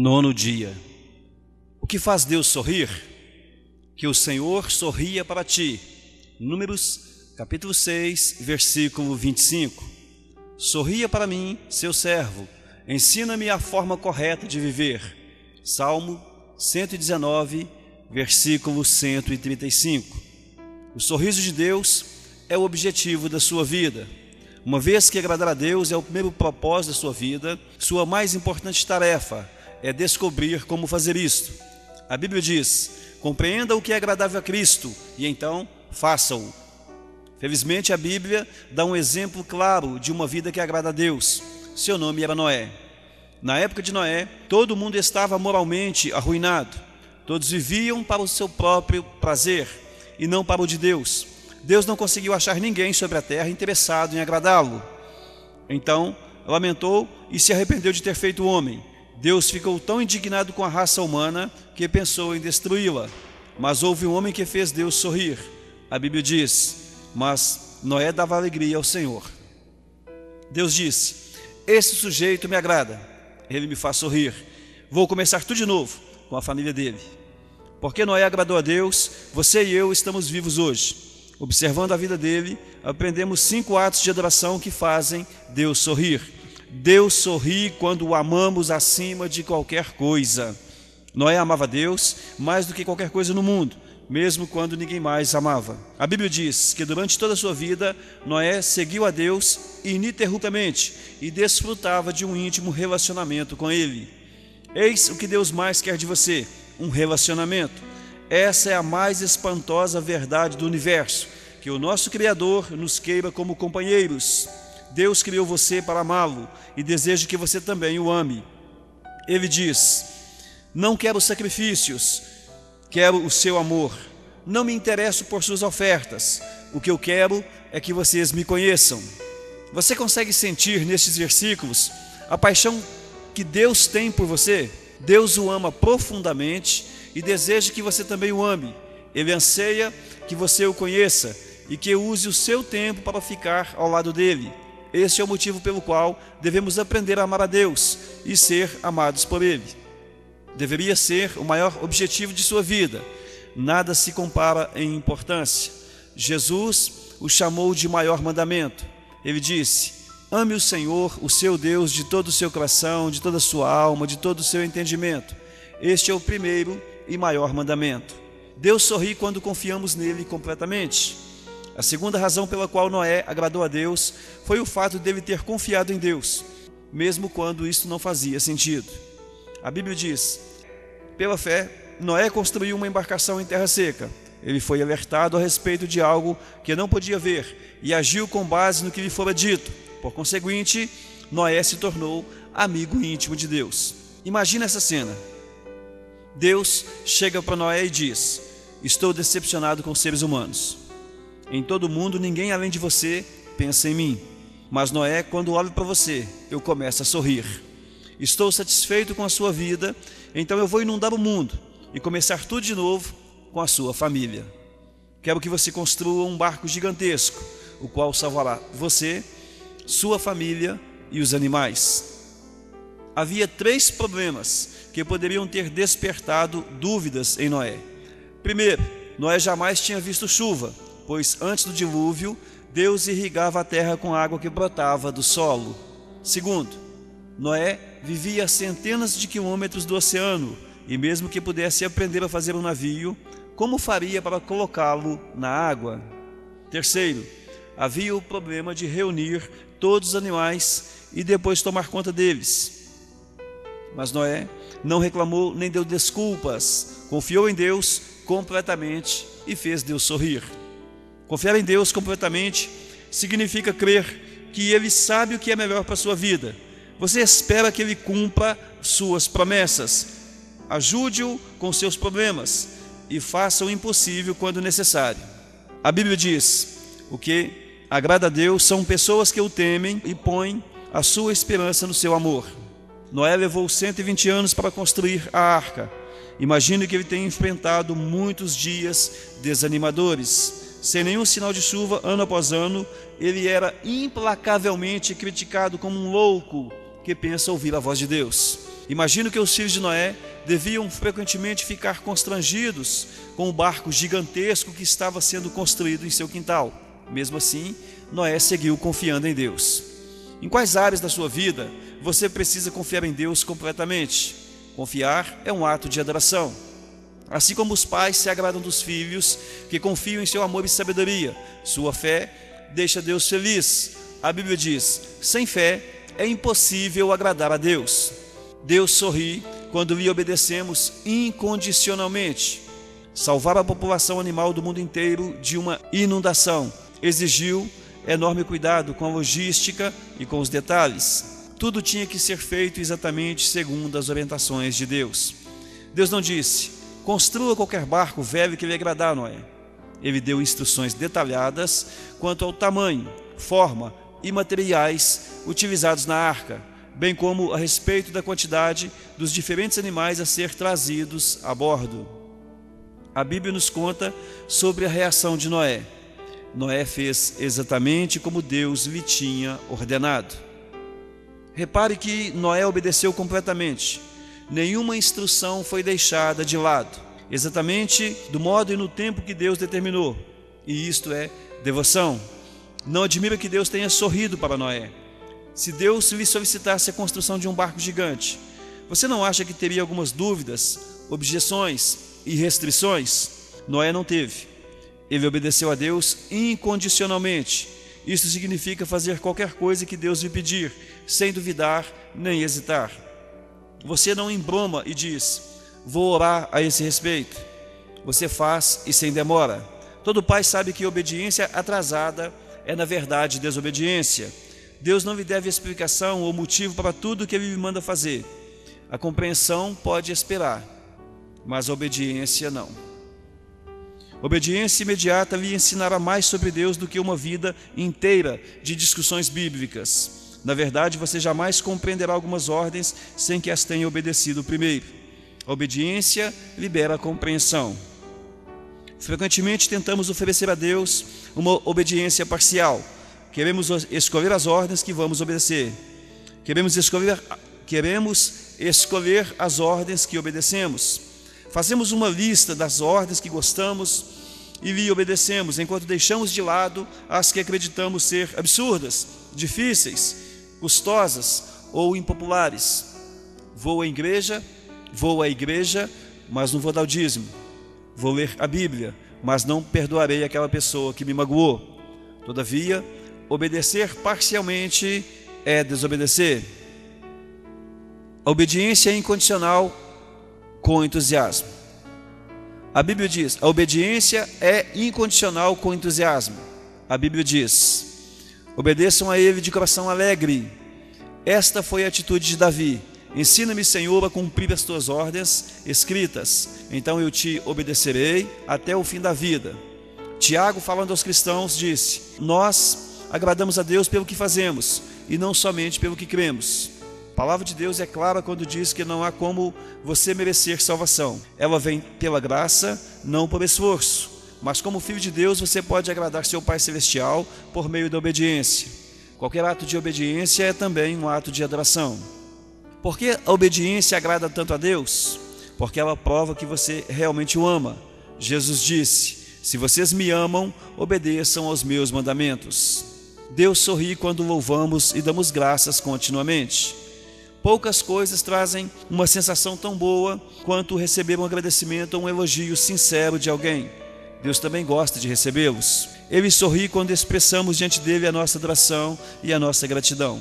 Nono dia. O que faz Deus sorrir? Que o Senhor sorria para ti. Números, capítulo 6, versículo 25. Sorria para mim, seu servo, ensina-me a forma correta de viver. Salmo 119, versículo 135. O sorriso de Deus é o objetivo da sua vida. Uma vez que agradar a Deus é o primeiro propósito da sua vida, sua mais importante tarefa é descobrir como fazer isto. A Bíblia diz: compreenda o que é agradável a Cristo e então faça-o. Felizmente a Bíblia dá um exemplo claro de uma vida que agrada a Deus. Seu nome era Noé. Na época de Noé, todo mundo estava moralmente arruinado. Todos viviam para o seu próprio prazer e não para o de Deus. Deus não conseguiu achar ninguém sobre a terra interessado em agradá-lo. Então lamentou e se arrependeu de ter feito o homem. Deus ficou tão indignado com a raça humana que pensou em destruí-la. Mas houve um homem que fez Deus sorrir. A Bíblia diz: mas Noé dava alegria ao Senhor. Deus disse: esse sujeito me agrada, ele me faz sorrir. Vou começar tudo de novo com a família dele. Porque Noé agradou a Deus, você e eu estamos vivos hoje. Observando a vida dele, aprendemos 5 atos de adoração que fazem Deus sorrir. Deus sorri quando o amamos acima de qualquer coisa. Noé amava Deus mais do que qualquer coisa no mundo, mesmo quando ninguém mais amava. A Bíblia diz que durante toda a sua vida, Noé seguiu a Deus ininterruptamente e desfrutava de um íntimo relacionamento com Ele. Eis o que Deus mais quer de você: um relacionamento. Essa é a mais espantosa verdade do universo, que o nosso Criador nos queira como companheiros. Deus criou você para amá-lo e deseja que você também o ame. Ele diz: não quero sacrifícios, quero o seu amor. Não me interesso por suas ofertas. O que eu quero é que vocês me conheçam. Você consegue sentir nestes versículos a paixão que Deus tem por você? Deus o ama profundamente e deseja que você também o ame. Ele anseia que você o conheça e que use o seu tempo para ficar ao lado dele. Este é o motivo pelo qual devemos aprender a amar a Deus e ser amados por Ele. Deveria ser o maior objetivo de sua vida. Nada se compara em importância. Jesus o chamou de maior mandamento. Ele disse: ame o Senhor, o seu Deus, de todo o seu coração, de toda a sua alma, de todo o seu entendimento. Este é o primeiro e maior mandamento. Deus sorri quando confiamos nele completamente. A segunda razão pela qual Noé agradou a Deus foi o fato dele ter confiado em Deus, mesmo quando isso não fazia sentido. A Bíblia diz: pela fé, Noé construiu uma embarcação em terra seca. Ele foi alertado a respeito de algo que não podia ver e agiu com base no que lhe fora dito. Por conseguinte, Noé se tornou amigo íntimo de Deus. Imagina essa cena. Deus chega para Noé e diz: estou decepcionado com os seres humanos. Em todo o mundo, ninguém além de você pensa em mim. Mas Noé, quando olho para você, eu começo a sorrir. Estou satisfeito com a sua vida, então eu vou inundar o mundo e começar tudo de novo com a sua família. Quero que você construa um barco gigantesco, o qual salvará você, sua família e os animais. Havia 3 problemas que poderiam ter despertado dúvidas em Noé. Primeiro, Noé jamais tinha visto chuva, pois antes do dilúvio, Deus irrigava a terra com água que brotava do solo. Segundo, Noé vivia a centenas de quilômetros do oceano, e mesmo que pudesse aprender a fazer um navio, como faria para colocá-lo na água? Terceiro, havia o problema de reunir todos os animais e depois tomar conta deles. Mas Noé não reclamou nem deu desculpas, confiou em Deus completamente e fez Deus sorrir. Confiar em Deus completamente significa crer que Ele sabe o que é melhor para a sua vida. Você espera que Ele cumpra suas promessas. Ajude-o com seus problemas e faça o impossível quando necessário. A Bíblia diz: o que agrada a Deus são pessoas que o temem e põem a sua esperança no seu amor. Noé levou 120 anos para construir a arca. Imagino que ele tenha enfrentado muitos dias desanimadores. Sem nenhum sinal de chuva, ano após ano, ele era implacavelmente criticado como um louco que pensa ouvir a voz de Deus. Imagino que os filhos de Noé deviam frequentemente ficar constrangidos com o barco gigantesco que estava sendo construído em seu quintal. Mesmo assim, Noé seguiu confiando em Deus. Em quais áreas da sua vida você precisa confiar em Deus completamente? Confiar é um ato de adoração. Assim como os pais se agradam dos filhos que confiam em seu amor e sabedoria, sua fé deixa Deus feliz. A Bíblia diz: sem fé é impossível agradar a Deus. Deus sorri quando lhe obedecemos incondicionalmente. Salvar a população animal do mundo inteiro de uma inundação exigiu enorme cuidado com a logística e com os detalhes. Tudo tinha que ser feito exatamente segundo as orientações de Deus. Deus não disse: construa qualquer barco velho que lhe agradar, Noé. Ele deu instruções detalhadas quanto ao tamanho, forma e materiais utilizados na arca, bem como a respeito da quantidade dos diferentes animais a ser trazidos a bordo. A Bíblia nos conta sobre a reação de Noé. Noé fez exatamente como Deus lhe tinha ordenado. Repare que Noé obedeceu completamente. Nenhuma instrução foi deixada de lado, exatamente do modo e no tempo que Deus determinou. E isto é devoção. Não admira que Deus tenha sorrido para Noé. Se Deus lhe solicitasse a construção de um barco gigante, você não acha que teria algumas dúvidas, objeções e restrições? Noé não teve. Ele obedeceu a Deus incondicionalmente. Isso significa fazer qualquer coisa que Deus lhe pedir, sem duvidar nem hesitar. Você não embroma e diz: vou orar a esse respeito. Você faz e sem demora. Todo pai sabe que obediência atrasada é na verdade desobediência. Deus não lhe deve explicação ou motivo para tudo o que Ele lhe manda fazer. A compreensão pode esperar, mas a obediência não. Obediência imediata lhe ensinará mais sobre Deus do que uma vida inteira de discussões bíblicas. Na verdade, você jamais compreenderá algumas ordens sem que as tenha obedecido primeiro. A obediência libera a compreensão. Frequentemente tentamos oferecer a Deus uma obediência parcial. Queremos escolher as ordens que vamos obedecer. Queremos escolher as ordens que obedecemos. Fazemos uma lista das ordens que gostamos e lhe obedecemos, enquanto deixamos de lado as que acreditamos ser absurdas, difíceis, custosas ou impopulares. Vou à igreja, mas não vou dar o dízimo. Vou ler a Bíblia, mas não perdoarei aquela pessoa que me magoou. Todavia, obedecer parcialmente é desobedecer. A obediência é incondicional com entusiasmo. A Bíblia diz: a obediência é incondicional com entusiasmo. A Bíblia diz: obedeçam a Ele de coração alegre. Esta foi a atitude de Davi. Ensina-me, Senhor, a cumprir as tuas ordens escritas, então eu te obedecerei até o fim da vida. Tiago, falando aos cristãos, disse: nós agradamos a Deus pelo que fazemos e não somente pelo que cremos. A palavra de Deus é clara quando diz que não há como você merecer salvação. Ela vem pela graça, não por esforço. Mas como filho de Deus, você pode agradar seu Pai Celestial por meio da obediência. Qualquer ato de obediência é também um ato de adoração. Por que a obediência agrada tanto a Deus? Porque ela prova que você realmente o ama. Jesus disse: se vocês me amam, obedeçam aos meus mandamentos. Deus sorri quando louvamos e damos graças continuamente. Poucas coisas trazem uma sensação tão boa quanto receber um agradecimento ou um elogio sincero de alguém. Deus também gosta de recebê-los. Ele sorri quando expressamos diante dele a nossa adoração e a nossa gratidão.